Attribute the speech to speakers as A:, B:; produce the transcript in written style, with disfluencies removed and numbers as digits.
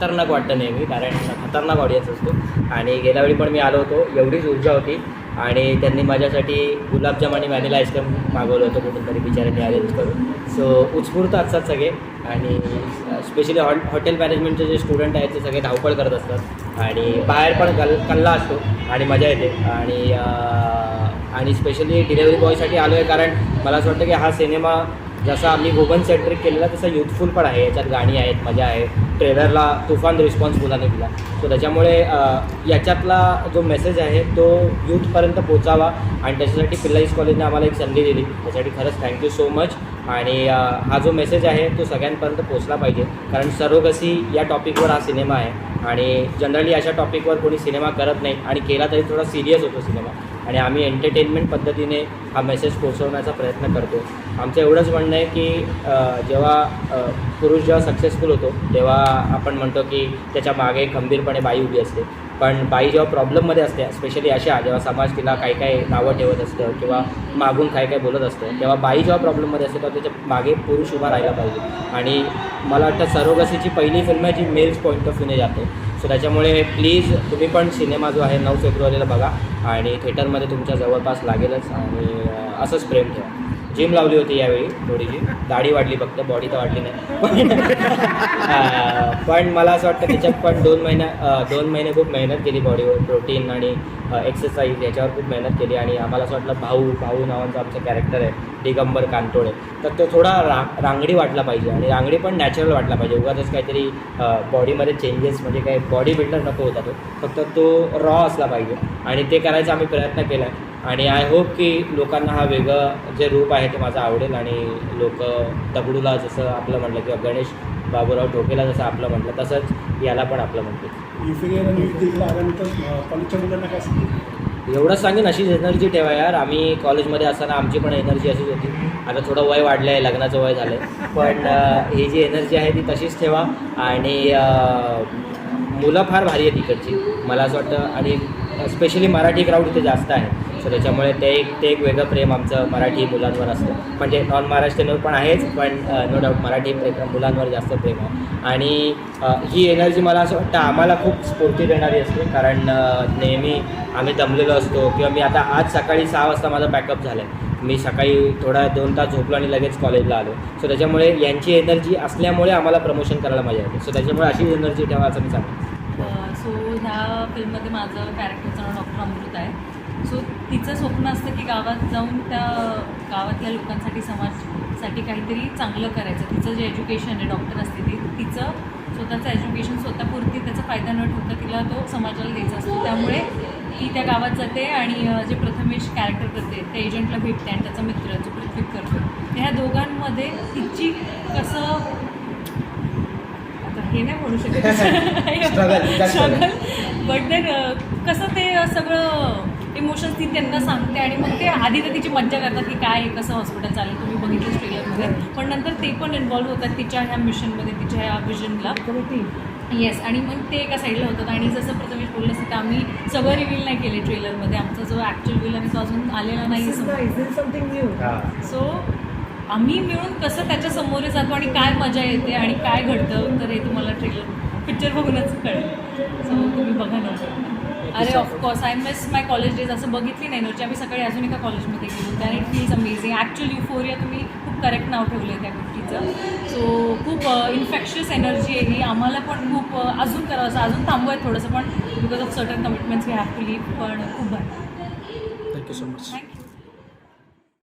A: खतरनाक वाटतं नेहमी, कारण खतरनाक ऑडियन्स असतो. आणि गेल्यावेळी पण मी आलो होतो, एवढीच ऊर्जा होती. आणि त्यांनी माझ्यासाठी गुलाबजाम आणि व्हॅनिला आईस्क्रीम मागवलं होतं कुठून तरी बिचाऱ्यांनी अरेंज करून. सो उत्स्फूर्त असतात सगळे. आणि स्पेशली हॉटेल मॅनेजमेंटचे जे स्टुडंट आहेत ते सगळे धावपळ करत असतात. आणि बाहेर पण कल्ला असतो आणि मजा येते. आणि स्पेशली डिलेवरी बॉयसाठी आलो आहे, कारण मला असं वाटतं की हा सिनेमा जसा आम्ही वुमन सेंट्रिक केलेला तसा युथफुल पण आहे. याच्यात गाणी आहेत, मजा आहे. ट्रेलरला तुफान रिस्पॉन्स मुलांनी दिला. सो त्याच्यामुळे याच्यातला जो मेसेज आहे तो यूथपर्यंत पोचावा, आणि त्याच्यासाठी पिल्लाईज कॉलेजने आम्हाला एक संधी दिली. त्यासाठी खरंच थँक्यू सो मच. आणि हा जो मेसेज आहे तो सगळ्यांपर्यंत पोचला पाहिजे, कारण सरोगसी या टॉपिकवर हा सिनेमा आहे. आणि जनरली अशा टॉपिकवर कोणी सिनेमा करत नाही, आणि केला तरी थोडा सिरियस होतो सिनेमा. आणि आम्ही एंटरटेनमेंट पद्धतीने हा मेसेज पोचवण्याचा प्रयत्न करतो. आमचं एवढंच म्हणणं आहे की पुरुष जेव्हा सक्सेसफुल होतो तेव्हा आपण म्हणतो की त्याच्या मागे खंबीरपणे बाई उभी असते. पण बाई जेव्हा प्रॉब्लेममध्ये असते, स्पेशली अशा जेव्हा समाज तिला काही काही नावं ठेवत असतं किंवा मागून काही काही बोलत असतं, तेव्हा बाई जेव्हा प्रॉब्लेममध्ये असते तेव्हा त्याच्या मागे पुरुष उभा राहायला पाहिजे. आणि मला वाटतं सरोगसीची पहिली फिल्म आहे जी मेल्स पॉईंट ऑफ व्ह्यूने जाते. सो त्याच्यामुळे प्लीज तुम्ही पण सिनेमा जो आहे 9 फेब्रुवारीला बघा, आणि थिएटरमध्ये तुमच्या जवळपास लागेलच. आणि असंच प्रेम ठेवा. जिम लावली होती यावेळी थोडीशी, दाढी वाढली फक्त, बॉडी तर वाढली नाही. पण मला असं वाटतं त्याच्यात पण 2 महिने खूप मेहनत केली बॉडीवर, प्रोटीन आणि एक्सरसाइज याच्यावर खूप मेहनत केली. आणि आम्हाला असं वाटलं भाऊ नावाचं आमचं कॅरेक्टर आहे दिगंबर कांतोळे, तर तो थोडा रांगडी वाटला पाहिजे, आणि रांगडी पण नॅचरल वाटला पाहिजे. उगाच काहीतरी बॉडीमध्ये चेंजेस, म्हणजे काही बॉडी बिल्डर नको होता तो, फक्त तो रॉ असला पाहिजे. आणि ते करायचा आम्ही प्रयत्न केला आहे. आणि आय होप की लोकांना हा वेगळं जे रूप आहे ते माझं आवडेल. आणि लोक दगडूला जसं आपलं म्हटलं किंवा गणेश बाबूराव ढोकेला जसं आपलं म्हटलं तसंच याला पण आपलं म्हटलं. एवढंच सांगेन, अशीच एनर्जी ठेवा यार. आम्ही कॉलेजमध्ये असताना आमची पण एनर्जी अशीच होती. आता थोडं वय वाढलं आहे, लग्नाचं वय झालं आहे, पण ही जी एनर्जी आहे ती तशीच ठेवा. आणि मुलं फार भारी आहे तिकडची मला असं वाटतं. आणि स्पेशली मराठी क्राऊड इथे जास्त आहे. सो त्याच्यामुळे ते एक वेगळं प्रेम आमचं मराठी मुलांवर असतं. म्हणजे नॉन महाराष्ट्रीयनवर पण आहेच, पण नो डाऊट मराठी मुलांवर जास्त प्रेम आहे. आणि ही एनर्जी मला असं वाटतं आम्हाला खूप स्फूर्ती देणारी असते, कारण नेहमी आम्ही दमलेलो असतो. किंवा मी आता आज सकाळी 6 वाजता माझं पॅकअप झालं आहे. मी सकाळी थोडा 2 तास झोपलो आणि लगेच कॉलेजला आलो. सो त्याच्यामुळे यांची एनर्जी असल्यामुळे आम्हाला प्रमोशन करायला मजा येते. सो त्याच्यामुळे अशीच एनर्जी ठेवा असं मी सांगतो.
B: सो ह्या फिल्ममध्ये माझं कॅरेक्टरचं नाव डॉक्टर अमृता आहे. सो तिचं स्वप्न असतं की गावात जाऊन त्या गावातल्या लोकांसाठी, समाजासाठी काहीतरी चांगलं करायचं. तिचं जे एज्युकेशन आहे, डॉक्टर असते ती, तिचं स्वतःचं एज्युकेशन स्वतःपुरती त्याचा फायदा न ठेवता तिला तो समाजाला द्यायचा असतो. त्यामुळे ती त्या गावात जाते आणि जे प्रथमेश कॅरेक्टर करते त्या एजंटला भेटते, आणि त्याचा मित्र जो पृथ्वी करतो, ह्या दोघांमध्ये तिची कसं, आता हे नाही म्हणू शकत स्ट्रगल, बट देन कसं ते सगळं इमोशन्स ती त्यांना सांगते. आणि मग ते आधी तर तिची मज्जा करतात की काय कसं हॉस्पिटल चालेल, तुम्ही बघितलं ट्रेलरमध्ये. पण नंतर ते पण इन्व्हॉल्व्ह होतात तिच्या ह्या मिशनमध्ये, तिच्या ह्या विजनला. येस. आणि मग ते एका साईडला होतात. आणि जसं प्रथमेश बोललं असतं, आम्ही सगळं रिव्हील नाही केले ट्रेलरमध्ये. आमचा जो ॲक्च्युअल विलन तो अजून आलेला नाही. सो आम्ही मिळून कसं त्याच्या समोर जातो आणि काय मजा येते आणि काय घडतं, तर हे तुम्हाला पिक्चर बघूनच कळेल. सो तुम्ही बघा ना. अरे of course I miss my college days. असं बघितली नाही एनर्जी. आम्ही सकाळी अजून एका कॉलेजमध्ये गेलो, than it feels amazing. Actual euphoria तुम्ही खूप करेक्ट नाव ठेवलं आहे त्या गोष्टीचं. सो खूप इन्फेक्शियस एनर्जी आहे ही. आम्हाला पण खूप अजून करावं असं, अजून थांबवायचं थोडंसं, पण because of certain commitments we have to leave. पण खूप भारी.
A: Thank you so much.
B: थँक्यू.